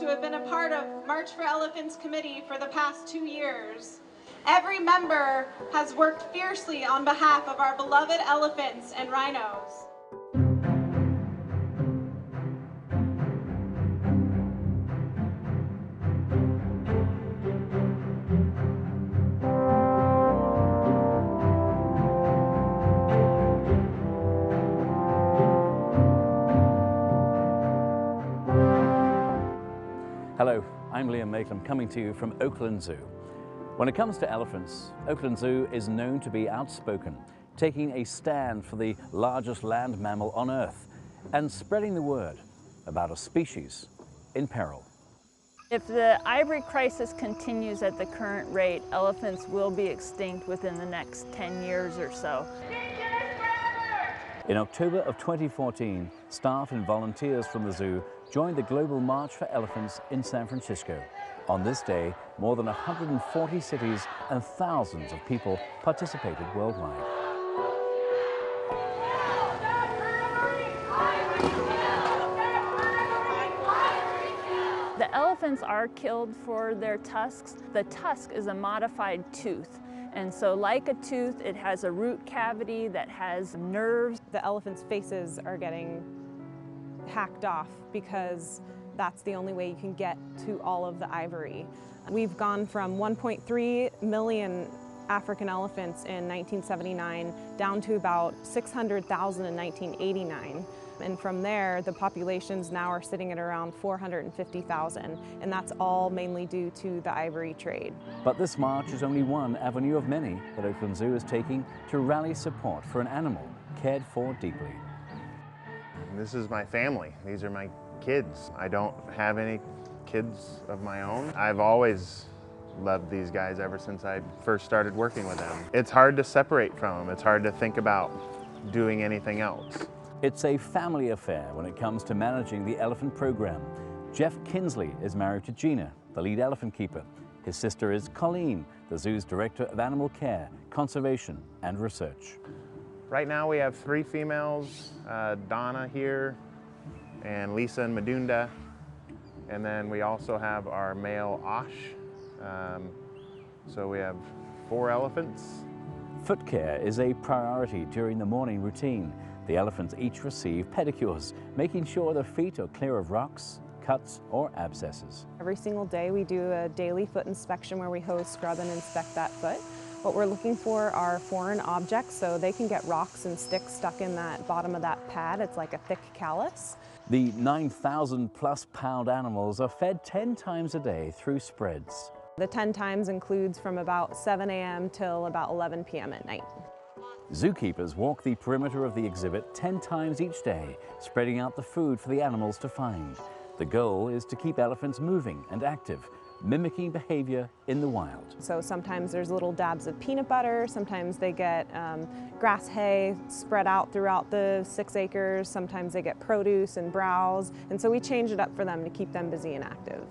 to have been a part of March for Elephants Committee for the past 2 years. Every member has worked fiercely on behalf of our beloved elephants and rhinos. Hello, I'm Liam Maitland coming to you from Oakland Zoo. When it comes to elephants, Oakland Zoo is known to be outspoken, taking a stand for the largest land mammal on Earth and spreading the word about a species in peril. If the ivory crisis continues at the current rate, elephants will be extinct within the next 10 years or so. In October of 2014, staff and volunteers from the zoo joined the Global March for Elephants in San Francisco. On this day, more than 140 cities and thousands of people participated worldwide. The elephants are killed for their tusks. The tusk is a modified tooth. And so like a tooth, it has a root cavity that has nerves. The elephants' faces are getting hacked off because that's the only way you can get to all of the ivory. We've gone from 1.3 million African elephants in 1979 down to about 600,000 in 1989. And from there, the populations now are sitting at around 450,000, and that's all mainly due to the ivory trade. But this march is only one avenue of many that Oakland Zoo is taking to rally support for an animal cared for deeply. This is my family. These are my kids. I don't have any kids of my own. I've always loved these guys ever since I first started working with them. It's hard to separate from them. It's hard to think about doing anything else. It's a family affair when it comes to managing the elephant program. Jeff Kinsley is married to Gina, the lead elephant keeper. His sister is Colleen, the zoo's director of animal care, conservation, and research. Right now we have 3 females, Donna here, and Lisa and Madunda. And then we also have our male Osh. So we have 4 elephants. Foot care is a priority during the morning routine. The elephants each receive pedicures, making sure their feet are clear of rocks, cuts, or abscesses. Every single day we do a daily foot inspection where we hose, scrub, and inspect that foot. What we're looking for are foreign objects, so they can get rocks and sticks stuck in that bottom of that pad. It's like a thick callus. The 9,000 plus pound animals are fed 10 times a day through spreads. The 10 times includes from about 7 a.m. till about 11 p.m. at night. Zookeepers walk the perimeter of the exhibit 10 times each day, spreading out the food for the animals to find. The goal is to keep elephants moving and active, mimicking behavior in the wild. So sometimes there's little dabs of peanut butter, sometimes they get grass hay spread out throughout the 6 acres, sometimes they get produce and browse, and so we change it up for them to keep them busy and active.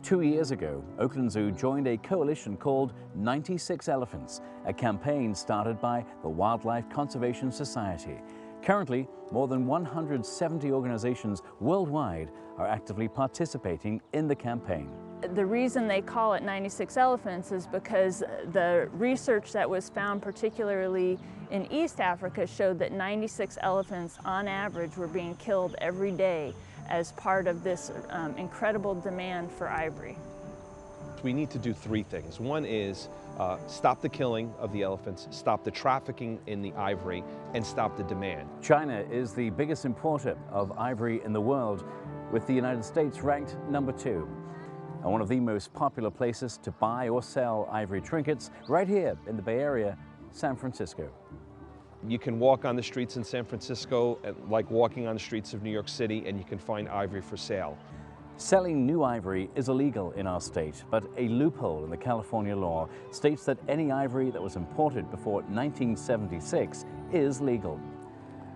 2 years ago, Oakland Zoo joined a coalition called 96 Elephants, a campaign started by the Wildlife Conservation Society. Currently, more than 170 organizations worldwide are actively participating in the campaign. The reason they call it 96 elephants is because the research that was found, particularly in East Africa, showed that 96 elephants on average were being killed every day as part of this incredible demand for ivory. We need to do 3 things. One is stop the killing of the elephants, stop the trafficking in the ivory, and stop the demand. China is the biggest importer of ivory in the world, with the United States ranked number 2. And one of the most popular places to buy or sell ivory trinkets right here in the Bay Area, San Francisco. You can walk on the streets in San Francisco like walking on the streets of New York City, and you can find ivory for sale. Selling new ivory is illegal in our state, but a loophole in the California law states that any ivory that was imported before 1976 is legal.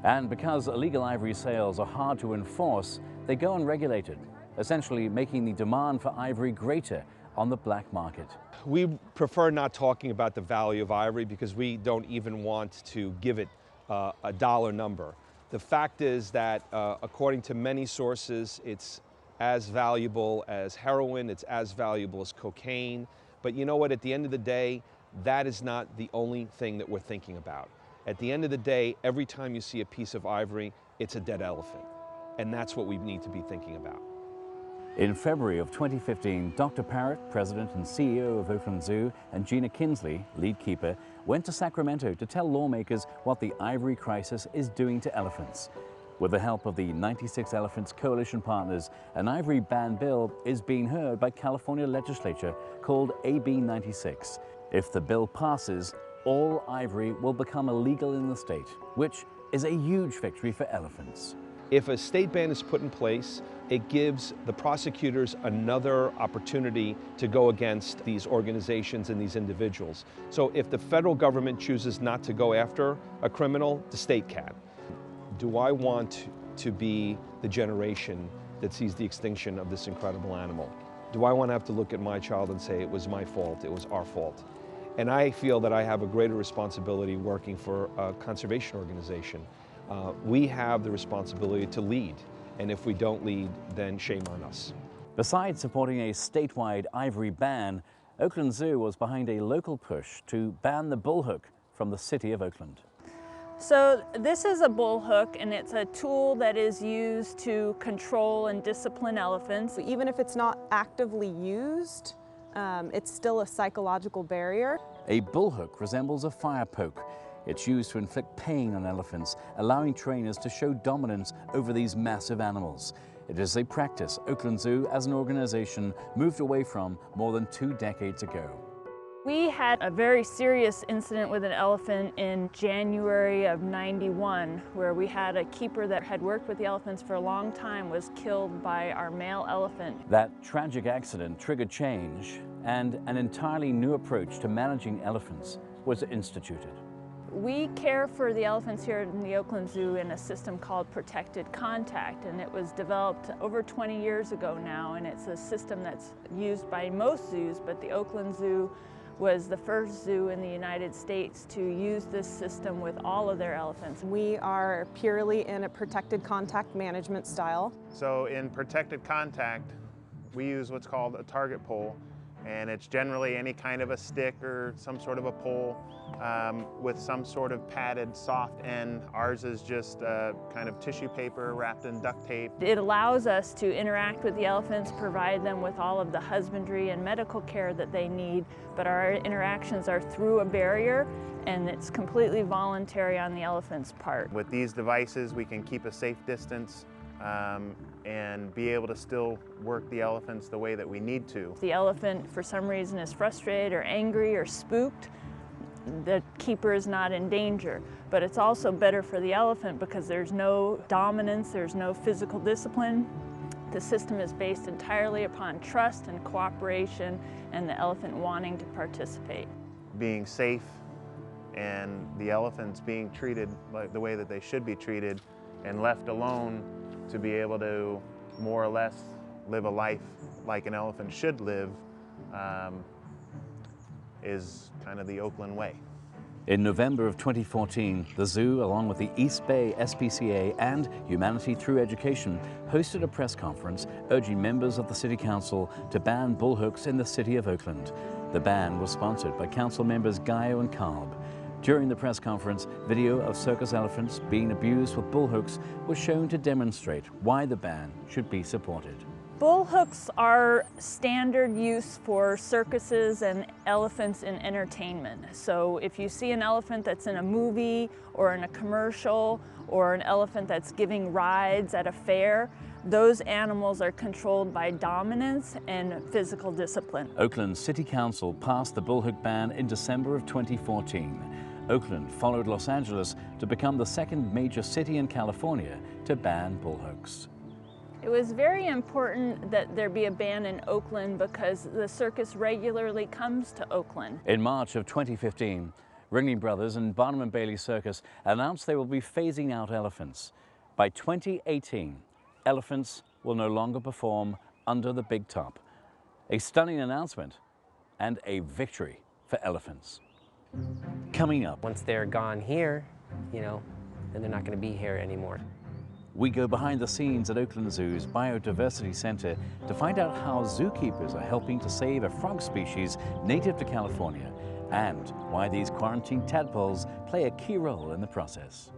And because illegal ivory sales are hard to enforce, they go unregulated, essentially making the demand for ivory greater on the black market. We prefer not talking about the value of ivory because we don't even want to give it a dollar number. The fact is that according to many sources, it's as valuable as heroin, it's as valuable as cocaine. But you know what, at the end of the day, that is not the only thing that we're thinking about. At the end of the day, every time you see a piece of ivory, it's a dead elephant. And that's what we need to be thinking about. In February of 2015, Dr. Parrott, President and CEO of Oakland Zoo, and Gina Kinsley, lead keeper, went to Sacramento to tell lawmakers what the ivory crisis is doing to elephants. With the help of the 96 Elephants Coalition partners, an ivory ban bill is being heard by California legislature called AB 96. If the bill passes, all ivory will become illegal in the state, which is a huge victory for elephants. If a state ban is put in place, it gives the prosecutors another opportunity to go against these organizations and these individuals. So if the federal government chooses not to go after a criminal, the state can. Do I want to be the generation that sees the extinction of this incredible animal? Do I want to have to look at my child and say it was my fault, it was our fault? And I feel that I have a greater responsibility working for a conservation organization. We have the responsibility to lead, and if we don't lead, then shame on us. Besides supporting a statewide ivory ban, Oakland Zoo was behind a local push to ban the bullhook from the city of Oakland. So this is a bullhook, and it's a tool that is used to control and discipline elephants. Even if it's not actively used, it's still a psychological barrier. A bullhook resembles a fire poke. It's used to inflict pain on elephants, allowing trainers to show dominance over these massive animals. It is a practice Oakland Zoo, as an organization, moved away from more than 2 decades ago. We had a very serious incident with an elephant in January of '91, where we had a keeper that had worked with the elephants for a long time was killed by our male elephant. That tragic accident triggered change, and an entirely new approach to managing elephants was instituted. We care for the elephants here in the Oakland Zoo in a system called Protected Contact, and it was developed over 20 years ago now, and it's a system that's used by most zoos, but the Oakland Zoo was the first zoo in the United States to use this system with all of their elephants. We are purely in a protected contact management style. So in protected contact, we use what's called a target pole, and it's generally any kind of a stick or some sort of a pole with some sort of padded soft end. Ours is just kind of tissue paper wrapped in duct tape. It allows us to interact with the elephants, provide them with all of the husbandry and medical care that they need, but our interactions are through a barrier, and it's completely voluntary on the elephant's part. With these devices, we can keep a safe distance and be able to still work the elephants the way that we need to. If the elephant, for some reason, is frustrated or angry or spooked, the keeper is not in danger. But it's also better for the elephant because there's no dominance, there's no physical discipline. The system is based entirely upon trust and cooperation and the elephant wanting to participate. Being safe and the elephants being treated like the way that they should be treated and left alone to be able to more or less live a life like an elephant should live is kind of the Oakland way. In November of 2014, the zoo, along with the East Bay SPCA and Humanity Through Education, hosted a press conference urging members of the City Council to ban bullhooks in the city of Oakland. The ban was sponsored by council members Gaio and Kalb. During the press conference, video of circus elephants being abused with bullhooks was shown to demonstrate why the ban should be supported. Bullhooks are standard use for circuses and elephants in entertainment. So if you see an elephant that's in a movie or in a commercial or an elephant that's giving rides at a fair, those animals are controlled by dominance and physical discipline. Oakland City Council passed the bullhook ban in December of 2014. Oakland followed Los Angeles to become the second major city in California to ban bullhooks. It was very important that there be a ban in Oakland because the circus regularly comes to Oakland. In March of 2015, Ringling Brothers and Barnum and Bailey Circus announced they will be phasing out elephants. By 2018, elephants will no longer perform under the big top. A stunning announcement and a victory for elephants. Coming up. Once they're gone here, then they're not going to be here anymore. We go behind the scenes at Oakland Zoo's Biodiversity Center to find out how zookeepers are helping to save a frog species native to California and why these quarantined tadpoles play a key role in the process.